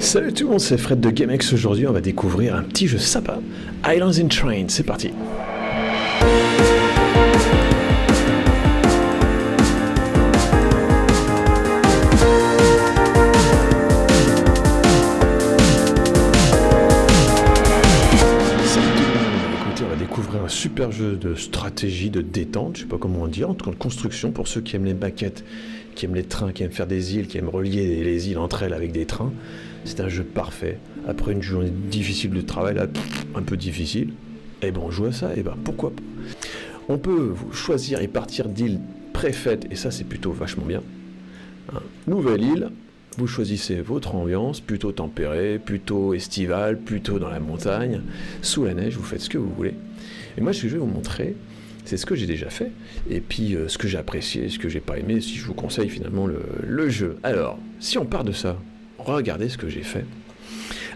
Salut tout le monde, c'est Fred de GameX. Aujourd'hui, on va découvrir un petit jeu sympa, Islands in Train. C'est parti. Écoutez, on va découvrir un super jeu de stratégie, de détente, je sais pas comment dire, en tout cas de construction pour ceux qui aiment les maquettes, qui aiment les trains, qui aiment faire des îles, qui aiment relier les îles entre elles avec des trains. C'est un jeu parfait. Après une journée difficile de travail, là, un peu difficile, et ben on joue à ça, et ben pourquoi pas. On peut choisir et partir d'îles préfaites, et ça c'est plutôt vachement bien. Nouvelle île, vous choisissez votre ambiance, plutôt tempérée, plutôt estivale, plutôt dans la montagne, sous la neige, vous faites ce que vous voulez. Et moi ce que je vais vous montrer, c'est ce que j'ai déjà fait, et puis ce que j'ai apprécié, ce que j'ai pas aimé, si je vous conseille finalement le jeu. Alors, si on part de ça, regardez ce que j'ai fait.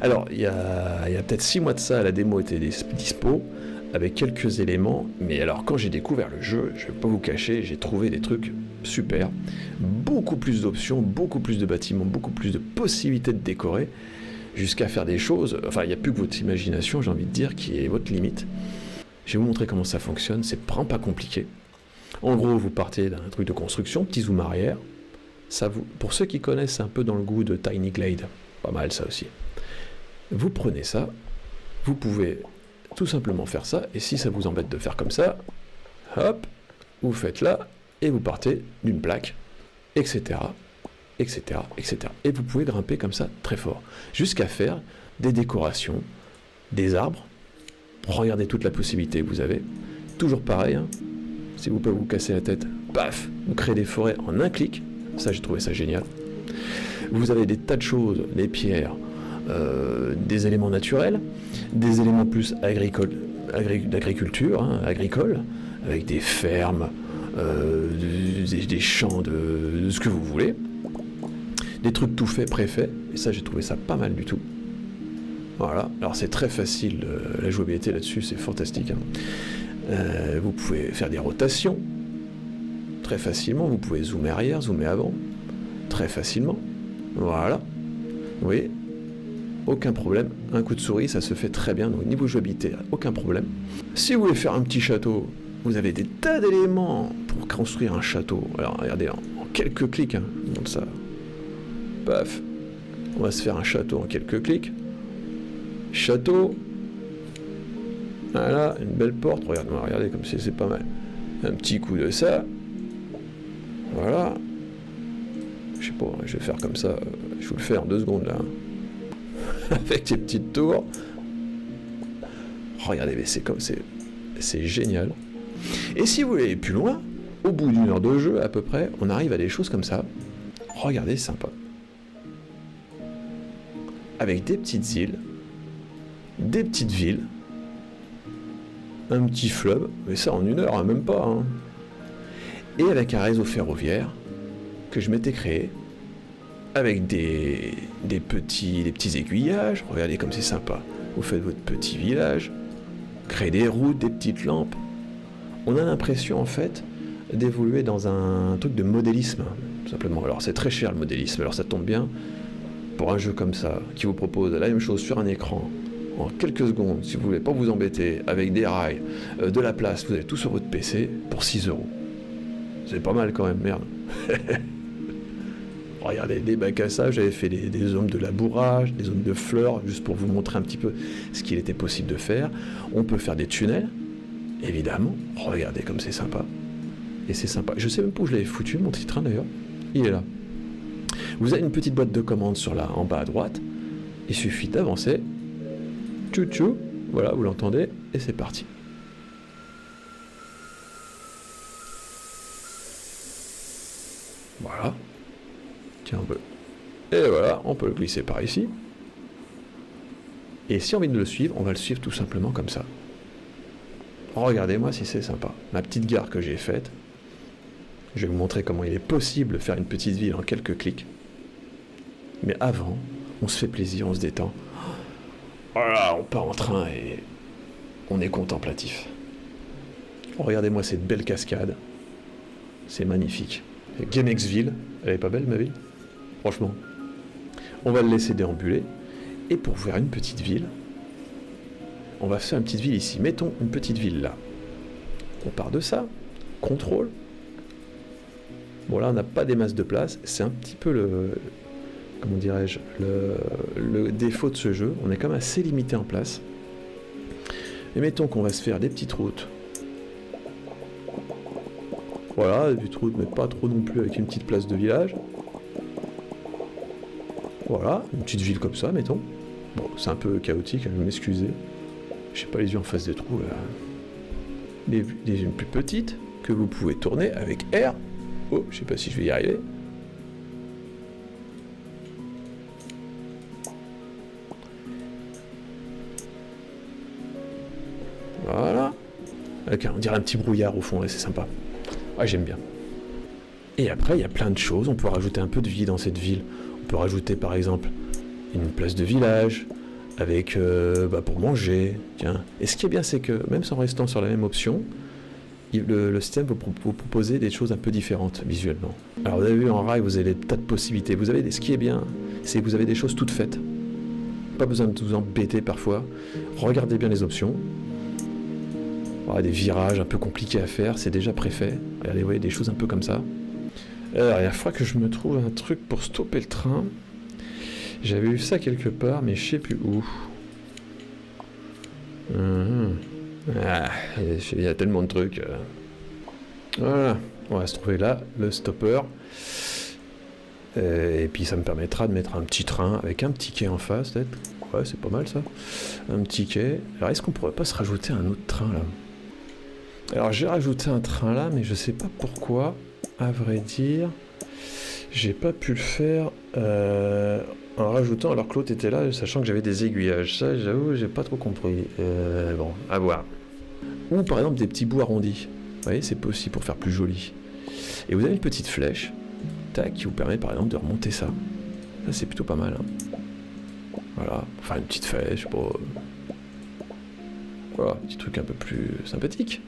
Alors, il y a peut-être 6 mois de ça, la démo était dispo, avec quelques éléments, mais alors quand j'ai découvert le jeu, je vais pas vous cacher, j'ai trouvé des trucs super, beaucoup plus d'options, beaucoup plus de bâtiments, beaucoup plus de possibilités de décorer, jusqu'à faire des choses, enfin il n'y a plus que votre imagination, j'ai envie de dire, qui est votre limite. Je vais vous montrer comment ça fonctionne, c'est vraiment pas compliqué. En gros, vous partez d'un truc de construction, petit zoom arrière, pour ceux qui connaissent un peu dans le goût de Tiny Glade, pas mal ça aussi. Vous prenez ça, vous pouvez tout simplement faire ça, et si ça vous embête de faire comme ça, hop, vous faites là, et vous partez d'une plaque, etc., etc., etc. Et vous pouvez grimper comme ça très fort, jusqu'à faire des décorations, des arbres. Regardez toute la possibilité que vous avez. Toujours pareil, hein, si vous pouvez vous casser la tête, paf, vous créez des forêts en un clic. Ça, j'ai trouvé ça génial. Vous avez des tas de choses, des pierres, des éléments naturels, des éléments plus d'agriculture, hein, agricole, avec des fermes, des champs, de ce que vous voulez. Des trucs tout faits, préfaits. Et ça, j'ai trouvé ça pas mal du tout. Voilà, alors c'est très facile, la jouabilité là-dessus, c'est fantastique. Hein. Vous pouvez faire des rotations, très facilement, vous pouvez zoomer arrière, zoomer avant, très facilement. Voilà, vous voyez, aucun problème, un coup de souris, ça se fait très bien, donc niveau jouabilité, aucun problème. Si vous voulez faire un petit château, vous avez des tas d'éléments pour construire un château. Alors regardez, en quelques clics, hein, donc ça, paf, on va se faire un château en quelques clics. Château, voilà, une belle porte, regardez comme c'est pas mal, un petit coup de ça, voilà, je sais pas, je vais faire comme ça, je vous le fais en 2 secondes là, avec des petites tours, regardez, mais c'est génial. Et si vous voulez aller plus loin, au bout d'1 heure de jeu à peu près, on arrive à des choses comme ça, regardez, c'est sympa, avec des petites îles, des petites villes, un petit fleuve, mais ça en 1 heure, hein, même pas. Hein. Et avec un réseau ferroviaire que je m'étais créé, avec des petits aiguillages, regardez comme c'est sympa. Vous faites votre petit village, créez des routes, des petites lampes. On a l'impression en fait d'évoluer dans un truc de modélisme, tout simplement. Alors c'est très cher le modélisme, alors ça tombe bien pour un jeu comme ça, qui vous propose la même chose sur un écran, en quelques secondes, si vous voulez pas vous embêter, avec des rails, de la place, vous avez tout sur votre PC, pour 6€. C'est pas mal quand même, merde. Regardez, des bacs à sable, j'avais fait des zones de labourage, des zones de fleurs, juste pour vous montrer un petit peu ce qu'il était possible de faire. On peut faire des tunnels, évidemment. Regardez comme c'est sympa. Et c'est sympa. Je sais même pas où je l'avais foutu, mon petit train d'ailleurs. Il est là. Vous avez une petite boîte de commande en bas à droite. Il suffit d'avancer. Tchou-tchou, voilà, vous l'entendez, et c'est parti. Voilà. Tiens, et voilà, on peut le glisser par ici. Et si on a envie de le suivre, on va le suivre tout simplement comme ça. Regardez-moi si c'est sympa. Ma petite gare que j'ai faite. Je vais vous montrer comment il est possible de faire une petite ville en quelques clics. Mais avant, on se fait plaisir, on se détend. Voilà, on part en train et on est contemplatif. Regardez-moi cette belle cascade. C'est magnifique. GameXville, elle est pas belle ma ville ? Franchement. On va le laisser déambuler. Et pour faire une petite ville, on va faire une petite ville ici. Mettons une petite ville là. On part de ça. Contrôle. Bon là on n'a pas des masses de place. C'est un petit peu le... Comment dirais-je, le défaut de ce jeu. On est quand même assez limité en place. Et mettons qu'on va se faire des petites routes. Voilà, des petites routes, mais pas trop non plus avec une petite place de village. Voilà, une petite ville comme ça, mettons. Bon, c'est un peu chaotique, je vais m'excuser. J'ai pas les yeux en face des trous là. Des plus petites que vous pouvez tourner avec R. Oh, je sais pas si je vais y arriver. Voilà. Ok, on dirait un petit brouillard au fond, là, c'est sympa. Ah, j'aime bien. Et après, il y a plein de choses. On peut rajouter un peu de vie dans cette ville. On peut rajouter, par exemple, une place de village avec pour manger. Tiens. Et ce qui est bien, c'est que même sans restant sur la même option, le système va vous proposer des choses un peu différentes visuellement. Alors, vous avez vu en rail, vous avez des tas de possibilités. Ce qui est bien, c'est que vous avez des choses toutes faites. Pas besoin de vous embêter parfois. Regardez bien les options. Des virages un peu compliqués à faire, c'est déjà préfait. Regardez, vous voyez, des choses un peu comme ça. Alors, il faudra que je me trouve un truc pour stopper le train. J'avais vu ça quelque part, mais je sais plus où. Il y a tellement de trucs. Voilà, on va se trouver là, le stopper. Et puis ça me permettra de mettre un petit train avec un petit quai en face, peut-être. Ouais, c'est pas mal ça. Un petit quai. Alors, est-ce qu'on pourrait pas se rajouter un autre train là ? Alors j'ai rajouté un train là, mais je sais pas pourquoi, à vrai dire, j'ai pas pu le faire en rajoutant alors que l'autre était là, sachant que j'avais des aiguillages. Ça, j'avoue, j'ai pas trop compris. Bon, à voir. Ou par exemple des petits bouts arrondis. Vous voyez, c'est possible pour faire plus joli. Et vous avez une petite flèche, tac, qui vous permet par exemple de remonter ça. Ça c'est plutôt pas mal. Hein. Voilà, enfin une petite flèche, bon. Voilà, un petit truc un peu plus sympathique.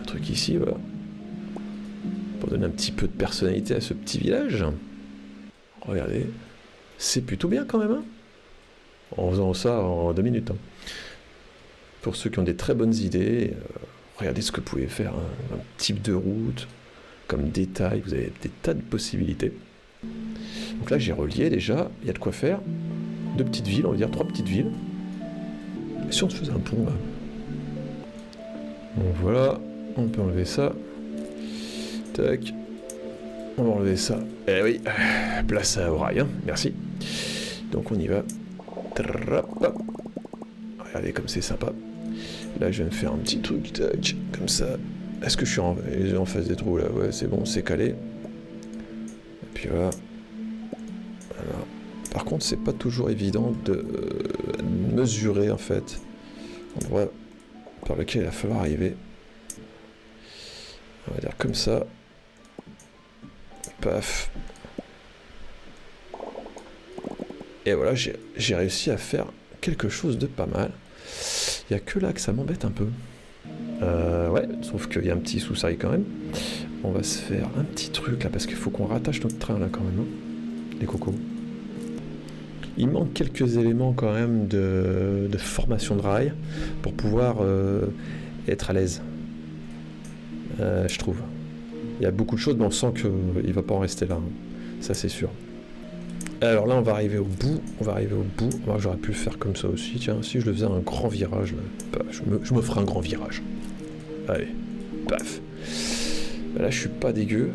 Un truc ici, voilà. Pour donner un petit peu de personnalité à ce petit village. Regardez. C'est plutôt bien quand même, hein, en faisant ça en 2 minutes. Hein. Pour ceux qui ont des très bonnes idées, regardez ce que vous pouvez faire. Hein. Un type de route, comme détail, vous avez des tas de possibilités. Donc là, j'ai relié déjà. Il y a de quoi faire. 2 petites villes, on va dire 3 petites villes. Et si on se faisait un pont, là. Donc voilà, on peut enlever ça. Tac. On va enlever ça. Eh oui, place au rail, hein. Merci. Donc on y va. Trap. Regardez comme c'est sympa. Là je vais me faire un petit truc, tac, comme ça. Est-ce que je suis en face des trous là? Ouais, c'est bon, c'est calé. Et puis voilà. Voilà. Par contre, c'est pas toujours évident de mesurer en fait l'endroit par lequel il va falloir arriver. On va dire comme ça. Paf. Et voilà, j'ai réussi à faire quelque chose de pas mal. Il n'y a que là que ça m'embête un peu. Ouais, sauf qu'il y a un petit sous-sail quand même. On va se faire un petit truc là, parce qu'il faut qu'on rattache notre train là quand même. Hein, les cocos. Il manque quelques éléments quand même de formation de rail pour pouvoir être à l'aise. Je trouve. Il y a beaucoup de choses, mais on sent qu'il ne va pas en rester là. Hein. Ça, c'est sûr. Alors là, on va arriver au bout. Alors, j'aurais pu le faire comme ça aussi. Tiens, si je le faisais un grand virage, là, paf, je me ferai un grand virage. Allez, paf. Là, je suis pas dégueu.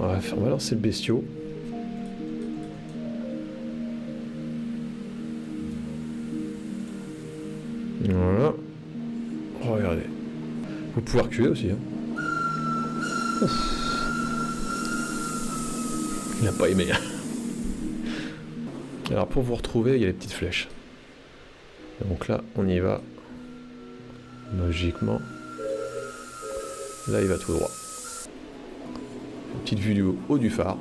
On va lancer le bestiau. Voilà. Regardez. Vous pouvez reculer aussi. Hein. Ouf. Il n'a pas aimé. Alors pour vous retrouver, il y a les petites flèches. Donc là, on y va. Logiquement. Là, il va tout droit. Une petite vue du haut du phare.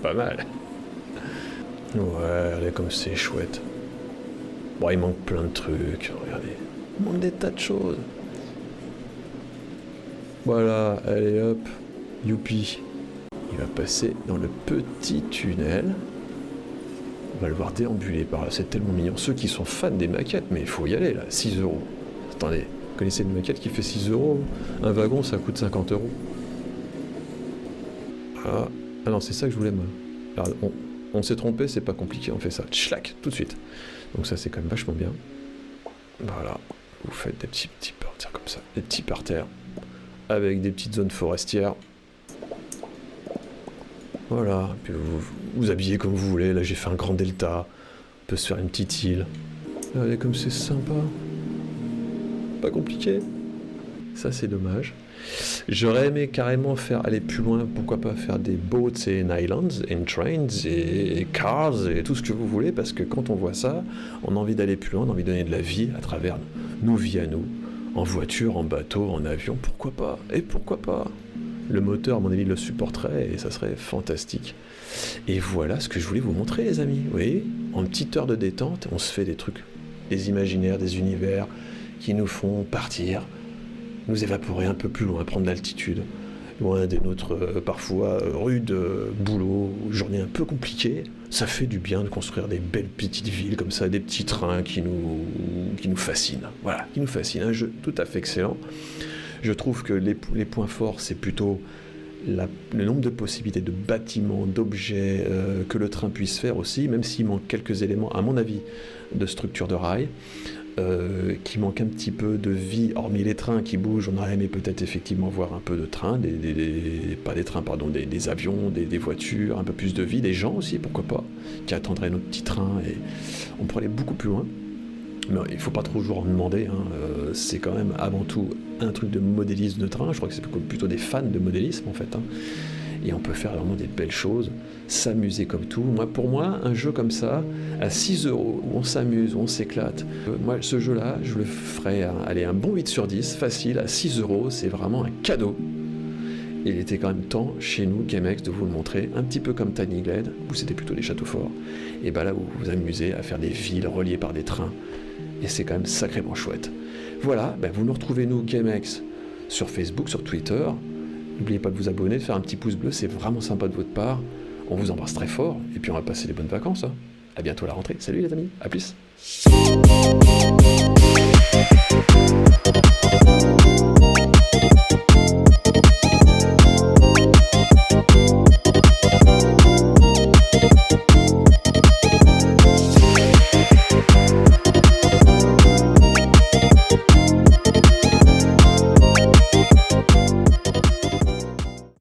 Pas mal. Ouais, regardez comme c'est chouette. Bon, il manque plein de trucs. Regardez. Il manque des tas de choses. Voilà, allez hop. Youpi. Il va passer dans le petit tunnel. On va le voir déambuler par là, c'est tellement mignon. Ceux qui sont fans des maquettes, mais il faut y aller là, 6 euros. Attendez, vous connaissez une maquette qui fait 6 euros? Un wagon, ça coûte 50 euros. Ah, ah non, c'est ça que je voulais moi. Alors, on s'est trompé, c'est pas compliqué, on fait ça. Tchlac, tout de suite. Donc ça, c'est quand même vachement bien. Voilà, vous faites des petits parterres comme ça, des petits parterres, avec des petites zones forestières. Voilà, puis vous habillez comme vous voulez. Là, j'ai fait un grand delta. On peut se faire une petite île. Regardez comme c'est sympa. Pas compliqué. Ça, c'est dommage. J'aurais aimé carrément aller plus loin. Pourquoi pas faire des boats et islands, et trains, et cars, et tout ce que vous voulez. Parce que quand on voit ça, on a envie d'aller plus loin. On a envie de donner de la vie à travers nos vies à nous. En voiture, en bateau, en avion. Pourquoi pas? Et pourquoi pas? Le moteur, à mon avis, le supporterait et ça serait fantastique. Et voilà ce que je voulais vous montrer, les amis. Vous voyez, en petite heure de détente, on se fait des trucs, des imaginaires, des univers qui nous font partir, nous évaporer un peu plus loin, prendre l'altitude, loin de notre parfois rude boulot, journée un peu compliquée. Ça fait du bien de construire des belles petites villes comme ça, des petits trains qui nous fascinent. Voilà, qui nous fascinent. Un jeu tout à fait excellent. Je trouve que les points forts, c'est plutôt le nombre de possibilités de bâtiments, d'objets que le train puisse faire aussi, même s'il manque quelques éléments, à mon avis, de structure de rail, qui manque un petit peu de vie, hormis les trains qui bougent. On aurait aimé peut-être effectivement voir un peu de trains, des avions, des voitures, un peu plus de vie, des gens aussi, pourquoi pas, qui attendraient notre petit train, et on pourrait aller beaucoup plus loin. Mais il ne faut pas toujours en demander, hein. C'est quand même avant tout un truc de modélisme de train. Je crois que c'est plutôt des fans de modélisme en fait, hein. Et on peut faire vraiment des belles choses, s'amuser comme tout. Pour moi, un jeu comme ça, à 6 euros, où on s'amuse, où on s'éclate, moi ce jeu-là, je le ferais un bon 8 sur 10, facile, à 6 euros, c'est vraiment un cadeau. Et il était quand même temps, chez nous, GameX, de vous le montrer, un petit peu comme Tiny Glade, où c'était plutôt des châteaux forts, et là où vous vous amusez à faire des villes reliées par des trains, et c'est quand même sacrément chouette. Voilà, vous nous retrouvez, nous, GameX, sur Facebook, sur Twitter. N'oubliez pas de vous abonner, de faire un petit pouce bleu, c'est vraiment sympa de votre part. On vous embrasse très fort, et puis on va passer des bonnes vacances, hein. À bientôt à la rentrée. Salut les amis, à plus.